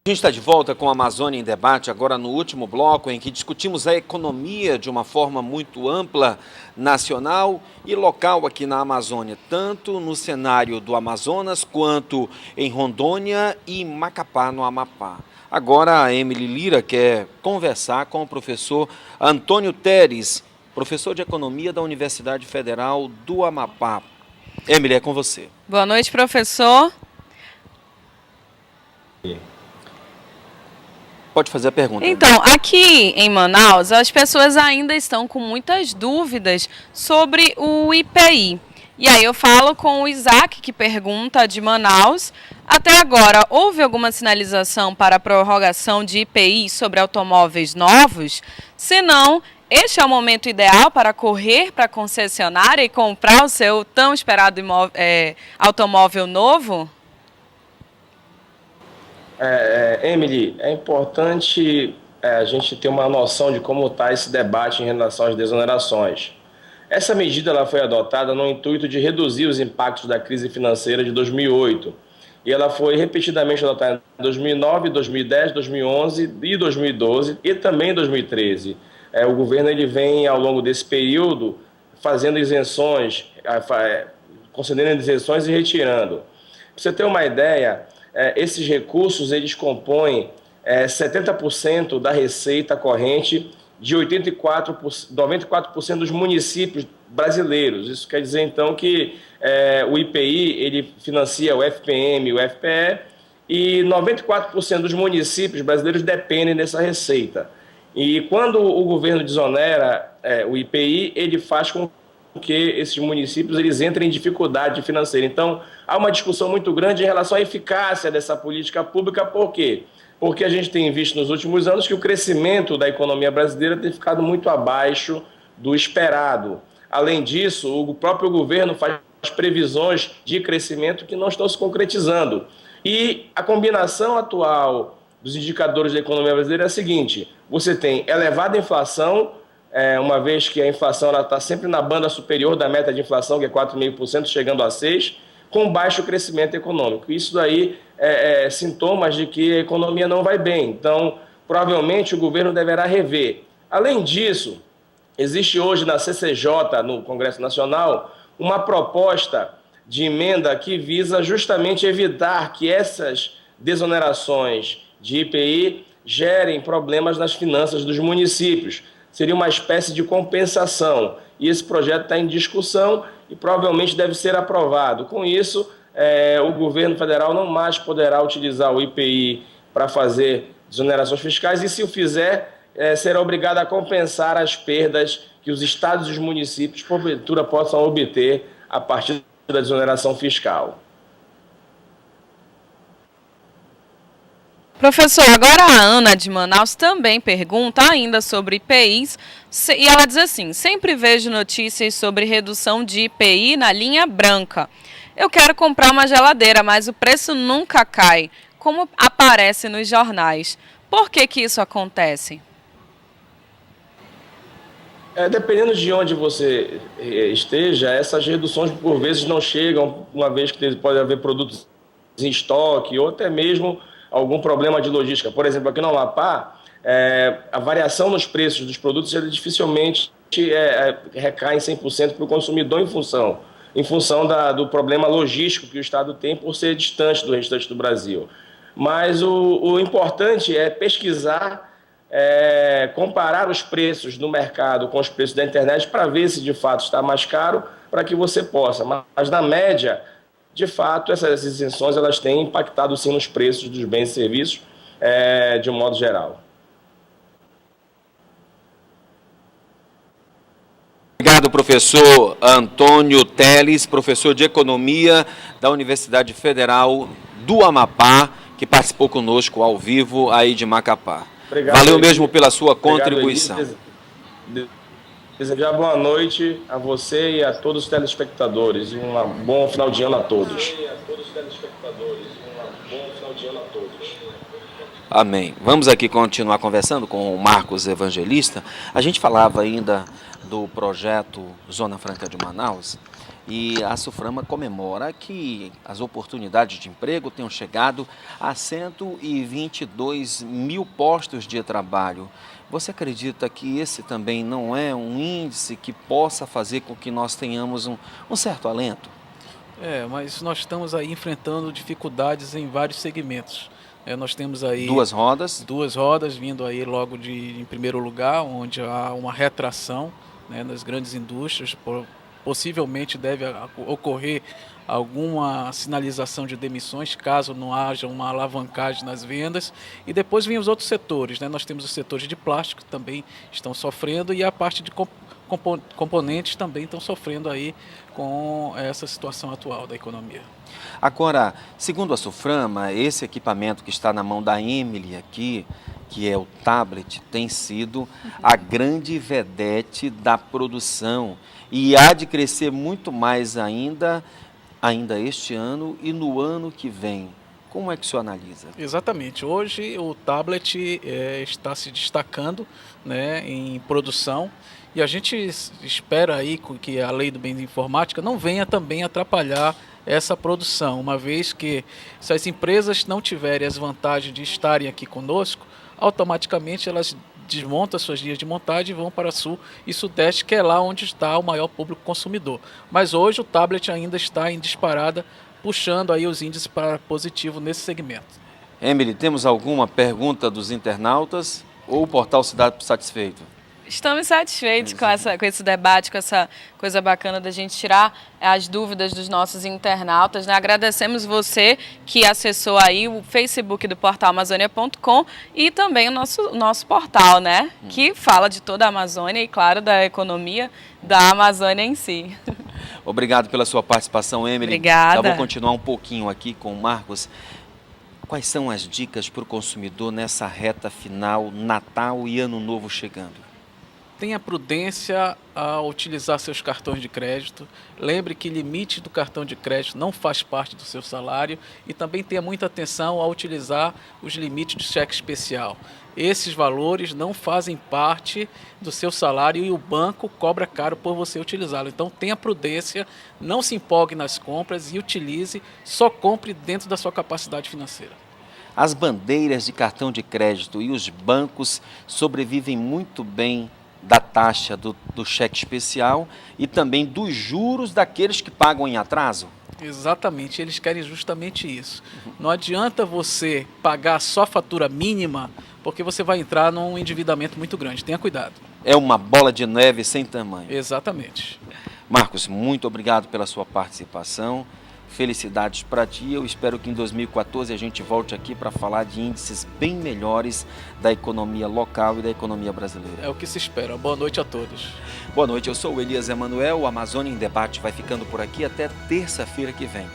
A gente está de volta com a Amazônia em Debate, agora no último bloco, em que discutimos a economia de uma forma muito ampla, nacional e local aqui na Amazônia, tanto no cenário do Amazonas, quanto em Rondônia e Macapá, no Amapá. Agora a Emily Lira quer conversar com o professor Antônio Teres, professor de Economia da Universidade Federal do Amapá. Emily, é com você. Boa noite, professor. Pode fazer a pergunta. Então, aqui em Manaus, as pessoas ainda estão com muitas dúvidas sobre o IPI. E aí eu falo com o Isaac, que pergunta de Manaus. Até agora, houve alguma sinalização para a prorrogação de IPI sobre automóveis novos? Se não, este é o momento ideal para correr para a concessionária e comprar o seu tão esperado automóvel novo? Emily, é importante a gente ter uma noção de como está esse debate em relação às desonerações. Essa medida ela foi adotada no intuito de reduzir os impactos da crise financeira de 2008. E ela foi repetidamente adotada em 2009, 2010, 2011 e 2012 e também em 2013. O governo ele vem, ao longo desse período, fazendo isenções, concedendo isenções e retirando. Para você ter uma ideia, esses recursos eles compõem 70% da receita corrente de 94% dos municípios brasileiros. Isso quer dizer, então, que o IPI ele financia o FPM e o FPE e 94% dos municípios brasileiros dependem dessa receita. E quando o governo desonera o IPI, ele faz com que esses municípios eles entrem em dificuldade financeira. Então, há uma discussão muito grande em relação à eficácia dessa política pública. Por quê? Porque a gente tem visto nos últimos anos que o crescimento da economia brasileira tem ficado muito abaixo do esperado. Além disso, o próprio governo faz previsões de crescimento que não estão se concretizando. E a combinação atual dos indicadores da economia brasileira é a seguinte: você tem elevada inflação, uma vez que a inflação está sempre na banda superior da meta de inflação, que é 4,5%, chegando a 6%, com baixo crescimento econômico. Isso daí é sintomas de que a economia não vai bem. Então, provavelmente, o governo deverá rever. Além disso, existe hoje na CCJ, no Congresso Nacional, uma proposta de emenda que visa justamente evitar que essas desonerações de IPI gerem problemas nas finanças dos municípios. Seria uma espécie de compensação. E esse projeto está em discussão e provavelmente deve ser aprovado. Com isso, o governo federal não mais poderá utilizar o IPI para fazer desonerações fiscais e, se o fizer, será obrigado a compensar as perdas que os estados e os municípios, porventura, possam obter a partir da desoneração fiscal. Professor, agora a Ana de Manaus também pergunta ainda sobre IPIs e ela diz assim: sempre vejo notícias sobre redução de IPI na linha branca. Eu quero comprar uma geladeira, mas o preço nunca cai, como aparece nos jornais. Por que isso acontece? Dependendo de onde você esteja, essas reduções por vezes não chegam, uma vez que pode haver produtos em estoque ou até mesmo algum problema de logística. Por exemplo, aqui no Amapá, a variação nos preços dos produtos dificilmente recai em 100% para o consumidor em função do problema logístico que o Estado tem por ser distante do restante do Brasil. Mas o importante é pesquisar, comparar os preços no mercado com os preços da internet para ver se de fato está mais caro, para que você possa. Mas na média, de fato, essas isenções elas têm impactado sim nos preços dos bens e serviços de um modo geral. Obrigado, professor Antônio Teles, professor de Economia da Universidade Federal do Amapá, que participou conosco ao vivo aí de Macapá. Obrigado, valeu mesmo pela sua contribuição. Desejar boa noite a você e a todos os telespectadores e um bom final de ano a todos. Amém. Vamos aqui continuar conversando com o Marcos Evangelista. A gente falava ainda do projeto Zona Franca de Manaus E a Suframa comemora que as oportunidades de emprego tenham chegado a 122 mil postos de trabalho. Você acredita que esse também não é um índice que possa fazer com que nós tenhamos um certo alento? Mas nós estamos aí enfrentando dificuldades em vários segmentos. Nós temos aí Duas rodas. duas rodas vindo aí logo em primeiro lugar, onde há uma retração, né, nas grandes indústrias. Possivelmente deve ocorrer alguma sinalização de demissões, caso não haja uma alavancagem nas vendas. E depois vem os outros setores, né? Nós temos os setores de plástico que também estão sofrendo, e a parte de componentes também estão sofrendo aí com essa situação atual da economia. Agora, segundo a Suframa, esse equipamento que está na mão da Emily aqui, que é o tablet, tem sido a grande vedete da produção e há de crescer muito mais ainda este ano e no ano que vem. Como é que o senhor analisa? Exatamente. Hoje o tablet está se destacando, né, em produção, e a gente espera aí que a lei do bem da informática não venha também atrapalhar essa produção, uma vez que se as empresas não tiverem as vantagens de estarem aqui conosco, automaticamente elas desmontam suas linhas de montagem e vão para Sul e Sudeste, que é lá onde está o maior público consumidor. Mas hoje o tablet ainda está em disparada, puxando aí os índices para positivo nesse segmento. Emily, temos alguma pergunta dos internautas ou o portal Cidade Satisfeito? Estamos satisfeitos com esse debate, com essa coisa bacana da gente tirar as dúvidas dos nossos internautas, né? Agradecemos você que acessou aí o Facebook do portal Amazônia.com e também o nosso portal, né? Que fala de toda a Amazônia e, claro, da economia da Amazônia em si. Obrigado pela sua participação, Emily. Obrigada. Eu vou continuar um pouquinho aqui com o Marcos. Quais são as dicas para o consumidor nessa reta final, Natal e Ano Novo chegando? Tenha prudência ao utilizar seus cartões de crédito. Lembre que limite do cartão de crédito não faz parte do seu salário, e também tenha muita atenção ao utilizar os limites de cheque especial. Esses valores não fazem parte do seu salário e o banco cobra caro por você utilizá-lo. Então tenha prudência, não se empolgue nas compras e utilize, só compre dentro da sua capacidade financeira. As bandeiras de cartão de crédito e os bancos sobrevivem muito bem da taxa do cheque especial e também dos juros daqueles que pagam em atraso? Exatamente, eles querem justamente isso. Não adianta você pagar só a fatura mínima, porque você vai entrar num endividamento muito grande. Tenha cuidado. É uma bola de neve sem tamanho. Exatamente. Marcos, muito obrigado pela sua participação. Felicidades para ti. Eu espero que em 2014 a gente volte aqui para falar de índices bem melhores da economia local e da economia brasileira. É o que se espera. Boa noite a todos. Boa noite, eu sou o Elias Emanuel. O Amazônia em Debate vai ficando por aqui até terça-feira que vem.